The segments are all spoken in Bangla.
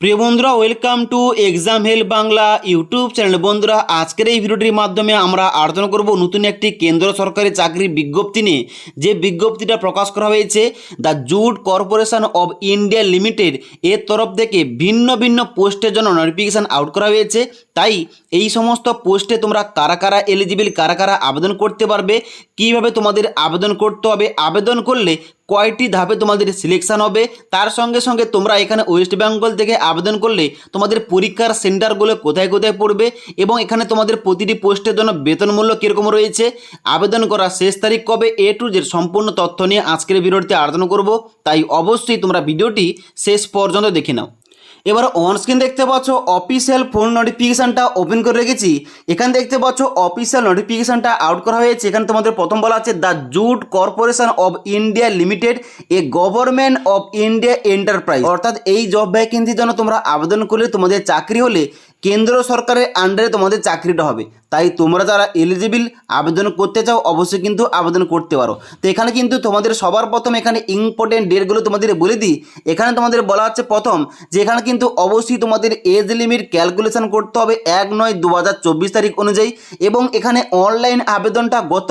প্রিয় বন্ধুরা, welcome to exam help Bangla YouTube channel. বন্ধুরা, আজকের এই ভিডিওটির মাধ্যমে আমরা আলোচনা করব নতুন একটি কেন্দ্র সরকারি চাকরির বিজ্ঞপ্তি নিয়ে। যে বিজ্ঞপ্তিটা প্রকাশ করা হয়েছে the jute corporation of India limited এর তরফ থেকে ভিন্ন ভিন্ন পোস্টের জন্য নোটিফিকেশান আউট করা হয়েছে। তাই এই সমস্ত পোস্টে তোমরা কারা কারা এলিজিবল, কারা কারা আবেদন করতে পারবে, কিভাবে তোমাদের আবেদন করতে হবে, আবেদন করলে কয়টি ধাপে তোমাদের সিলেকশন হবে, তার সঙ্গে সঙ্গে তোমরা এখানে ওয়েস্ট বেঙ্গল থেকে আবেদন করলে তোমাদের পরীক্ষার সেন্টারগুলো কোথায় কোথায় পড়বে এবং এখানে তোমাদের প্রতিটি পোস্টের জন্য বেতন মূল্য কীরকম রয়েছে, আবেদন করার শেষ তারিখ কবে, এ টু জেড সম্পূর্ণ তথ্য নিয়ে আজকের ভিডিওতে আলোচনা করব। তাই অবশ্যই তোমরা ভিডিওটি শেষ পর্যন্ত দেখে নাও। এবার অন স্ক্রিন দেখতে পাচ্ছ অফিসিয়াল ফোন নোটিফিকেশানটা ওপেন করে রেখেছি। এখানে দেখতে পাচ্ছ অফিসিয়াল নোটিফিকেশানটা আউট করা হয়েছে। এখানে তোমাদের প্রথম বলা আছে the jute corporation of India limited a government of India enterprise, অর্থাৎ এই জব ভ্যাকেন্সির জন্য তোমরা আবেদন করলে তোমাদের চাকরি হলে কেন্দ্র সরকারের আন্ডারে তোমাদের চাকরিটা হবে। তাই তোমরা যারা এলিজিবল আবেদন করতে চাও অবশ্যই কিন্তু আবেদন করতে পারো। তো এখানে কিন্তু তোমাদের সবার প্রথম এখানে ইম্পর্টেন্ট ডেটগুলো তোমাদের বলে দিই। এখানে তোমাদের বলা হচ্ছে প্রথম যে এখানে কিন্তু অবশ্যই তোমাদের এজ লিমিট ক্যালকুলেশন করতে হবে 1/9/2024 তারিখ অনুযায়ী, এবং এখানে অনলাইন আবেদনটা গত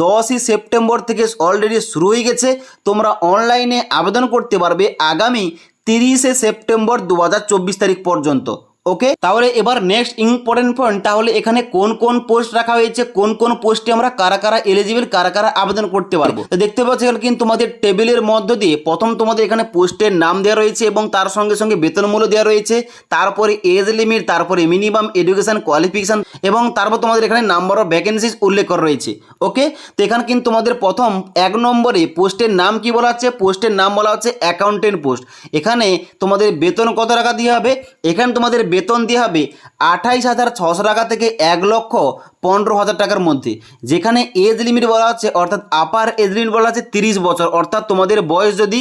10ই সেপ্টেম্বর থেকে অলরেডি শুরু হয়ে গেছে। তোমরা অনলাইনে আবেদন করতে পারবে আগামী 30শে সেপ্টেম্বর 2024 তারিখ পর্যন্ত। ওকে, তাহলে এবার নেক্সট ইম্পর্টেন্ট পয়েন্ট, তাহলে এখানে কোন কোন পোস্ট রাখা হয়েছে, কোন কোন পোস্টে আমরা কারা কারা এলিজিবল, কারা কারা আবেদন করতে পারবো। তো দেখতে পাচ্ছ এখানে কিন্তু তোমাদের টেবিলের মধ্য দিয়ে প্রথম তোমাদের এখানে পোস্টের নাম দেওয়া রয়েছে এবং তার সঙ্গে সঙ্গে বেতন মূল্য দেওয়া রয়েছে, তারপরে এজ লিমিট, তারপরে মিনিমাম এডুকেশন কোয়ালিফিকেশন এবং তারপর তোমাদের এখানে নাম্বার অফ ভ্যাকেন্সিজ উল্লেখ করা রয়েছে। ওকে, তো এখানে কিন্তু তোমাদের প্রথম 1 নম্বরে পোস্টের নাম কি বলা হচ্ছে, পোস্টের নাম বলা হচ্ছে অ্যাকাউন্টেন্ট পোস্ট। এখানে তোমাদের বেতন কত টাকা দিয়ে হবে, এখানে তোমাদের বেতন দিয়ে হবে 28,600 টাকা থেকে 1,15,000 টাকার মধ্যে। যেখানে এজ লিমিট বলা হচ্ছে, অর্থাৎ আপার এজ লিমিট বলা আছে 30 বছর, অর্থাৎ তোমাদের বয়স যদি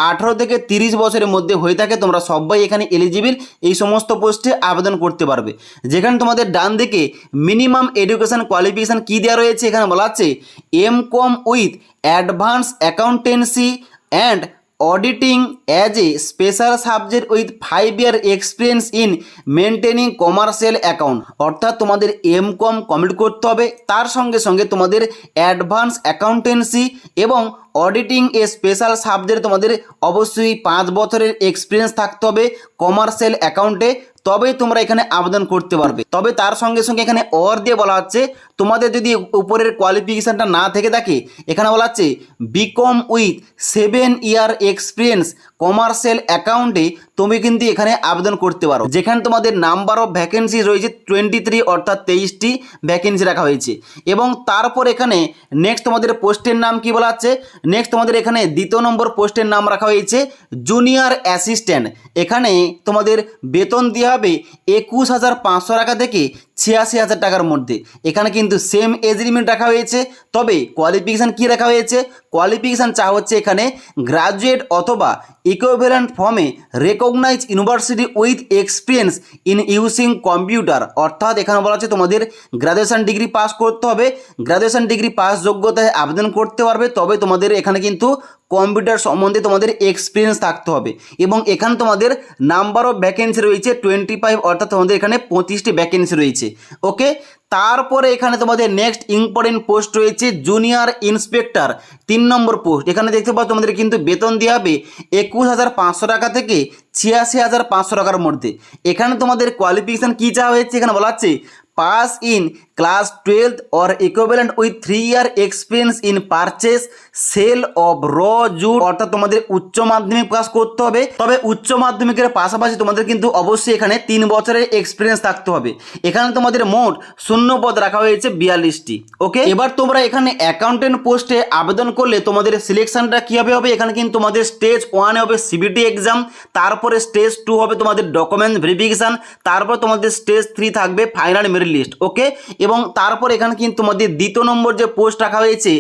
18 থেকে 30 বছরের মধ্যে হয়ে থাকে তোমরা সবাই এখানে এলিজিবল এই সমস্ত পোস্টে আবেদন করতে পারবে। যেখানে তোমাদের ডান দিকে মিনিমাম এডুকেশন কোয়ালিফিকেশান কী দেওয়া রয়েছে, এখানে বলা আছে M Com with advance accountancy and auditing as a special subject with 5 year experience in maintaining commercial account, অর্থাৎ তোমাদের এম.কম কমপ্লিট করতে হবে, তার সঙ্গে সঙ্গে তোমাদের অ্যাডভান্স অ্যাকাউন্টেন্সি এবং অডিটিং এ স্পেশাল সাবজেক্ট তোমাদের অবশ্যই 5 বছরের এক্সপিরিয়েন্স থাকতে হবে কমার্শিয়াল অ্যাকাউন্টে, তবেই তোমরা এখানে আবেদন করতে পারবে। তবে তার সঙ্গে সঙ্গে এখানে অর দিয়ে বলা হচ্ছে তোমাদের যদি উপরের কোয়ালিফিকেশানটা না থেকে থাকে, এখানে বলা হচ্ছে B Com with 7 year experience commercial অ্যাকাউন্টে তুমি কিন্তু এখানে আবেদন করতে পারো। যেখানে তোমাদের নাম্বার অফ ভ্যাকেন্সি রয়েছে 23, অর্থাৎ 23টি ভ্যাকেন্সি রাখা হয়েছে। এবং তারপর এখানে নেক্সট তোমাদের পোস্টের নাম কি বলা হচ্ছে, নেক্সট তোমাদের এখানে দ্বিতীয় নম্বর পোস্টের নাম রাখা হয়েছে জুনিয়র অ্যাসিস্ট্যান্ট। এখানে তোমাদের বেতন দেওয়া হবে 21,500 টাকা থেকে 86,000 টাকার মধ্যে। এখানে কিন্তু সেম এজ লিমিট রাখা হয়েছে, তবে কোয়ালিফিকেশান কি রাখা হয়েছে, কোয়ালিফিকেশান চা হচ্ছে এখানে গ্রাজুয়েট অথবা ইকুইভ্যালেন্ট ফর্মে recognise university with experience in using computer, অর্থাৎ এখানে বলা হচ্ছে তোমাদের গ্রাজুয়েশন ডিগ্রি পাস করতে হবে, গ্রাজুয়েশন ডিগ্রি পাস যোগ্যতায় আবেদন করতে পারবে, তবে তোমাদের এখানে কিন্তু কম্পিউটার সম্বন্ধে তোমাদের এক্সপিরিয়েন্স থাকতে হবে। এবং এখানে তোমাদের নাম্বার অফ ভ্যাকেন্সি রয়েছে 25, অর্থাৎ তোমাদের এখানে 25টি ভ্যাকেন্সি রয়েছে। ওকে, তারপরে এখানে তোমাদের নেক্সট ইম্পর্টেন্ট পোস্ট রয়েছে জুনিয়র ইন্সপেক্টর 3 নম্বর পোস্ট। এখানে দেখতে পাচ্ছ তোমাদের কিন্তু বেতন দেওয়া হবে 21,500 টাকা থেকে 86,500 টাকার মধ্যে। এখানে তোমাদের কোয়ালিফিকেশান কী চাওয়া হয়েছে, এখানে বলা হচ্ছে pass in class 12 or equivalent with 3 year experience in purchase sale of raw jute, অর্থাৎ তোমাদের উচ্চ মাধ্যমিক পাস করতে হবে, তবে উচ্চ মাধ্যমিকের পাশাপাশি তোমাদের কিন্তু অবশ্যই এখানে 3 বছরের এক্সপিরিয়েন্স থাকতে হবে। এখানে তোমাদের মোট শূন্য পদ রাখা হয়েছে 42টি। ওকে, এবার তোমরা এখানে অ্যাকাউন্টেন্ট পোস্টে আবেদন করলে তোমাদের সিলেকশনটা কীভাবে হবে, এখানে কিন্তু তোমাদের স্টেজ 1 হবে সিবিটি এক্সাম, তারপরে স্টেজ 2 হবে তোমাদের ডকুমেন্ট ভেরিফিকেশান, তারপর তোমাদের স্টেজ 3 থাকবে ফাইনাল মেরিট লিস্ট। ওকে, এবং তারপর এখানে কিন্তু তোমাদের দ্বিতীয় নম্বর যে পোস্ট রাখা হয়েছে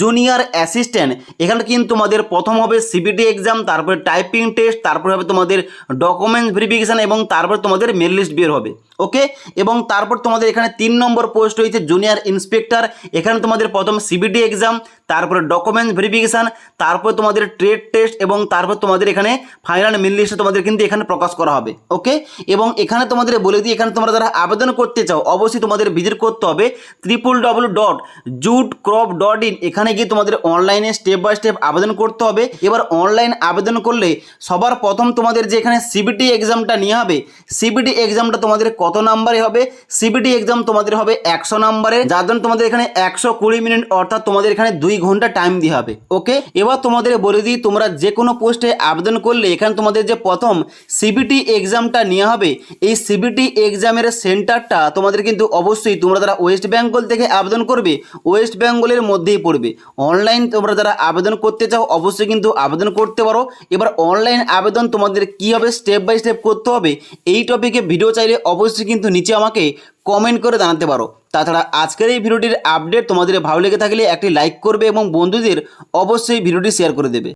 জুনিয়র অ্যাসিস্ট্যান্ট, এখানে কিন্তু তোমাদের প্রথম হবে সিবিটি এক্সাম, তারপরে টাইপিং টেস্ট, তারপরে হবে তোমাদের ডকুমেন্ট ভেরিফিকেশান এবং তারপর তোমাদের মেরিট লিস্ট বের হবে। ওকে, এবং তারপর তোমাদের এখানে 3 নম্বর পোস্ট রয়েছে জুনিয়র ইন্সপেক্টর। এখানে তোমাদের প্রথম সিবিটি এক্সাম, তারপরে ডকুমেন্ট ভেরিফিকেশান, তারপর তোমাদের ট্রেড টেস্ট এবং তারপর তোমাদের এখানে ফাইনাল মেরিট লিস্টে তোমাদের কিন্তু এখানে প্রকাশ করা হবে। ওকে, এবং এখানে তোমাদের বলে দিই, এখানে তোমরা যারা আবেদন করতে চাও অবশ্যই তোমাদের ভিজিট করতে হবে www.jutecrop.in। এখানে গিয়ে তোমাদের অনলাইনে স্টেপ বাই স্টেপ আবেদন করতে হবে। এবার অনলাইন আবেদন করলে সবার প্রথম তোমাদের যে এখানে সিবিটি এক্সামটা নেওয়া হবে, সিবিটি এক্সামটা তোমাদের কত নাম্বারে হবে? সিবিটি এক্সাম তোমাদের হবে 100 নাম্বারে, যার জন্য তোমাদের এখানে 120 মিনিট অর্থাৎ তোমাদের এখানে 2 ঘন্টা টাইম দিয়ে হবে। ওকে, এবার তোমাদের বলে দিই, তোমরা যে কোনো পোস্টে আবেদন করলে এখানে তোমাদের যে প্রথম সিবিটি এক্সামটা নেওয়া হবে, এই সিবিটি এক্সামের সেন্টারটা তোমাদের কিন্তু অবশ্যই তোমরা যারা ওয়েস্ট বেঙ্গল থেকে আবেদন করবে ওয়েস্ট বেঙ্গলের মধ্যেই পড়বে। অনলাইন তোমরা যারা আবেদন করতে চাও অবশ্যই কিন্তু আবেদন করতে পারো। এবার অনলাইন আবেদন তোমাদের কী হবে, স্টেপ বাই স্টেপ করতে হবে, এই টপিকে ভিডিও চাইলে অবশ্যই কিন্তু নিচে আমাকে কমেন্ট করে জানাতে পারো। তাছাড়া আজকের এই ভিডিওটির আপডেট তোমাদের ভালো লেগে থাকলে একটি লাইক করবে এবং বন্ধুদের অবশ্যই ভিডিওটি শেয়ার করে দেবে।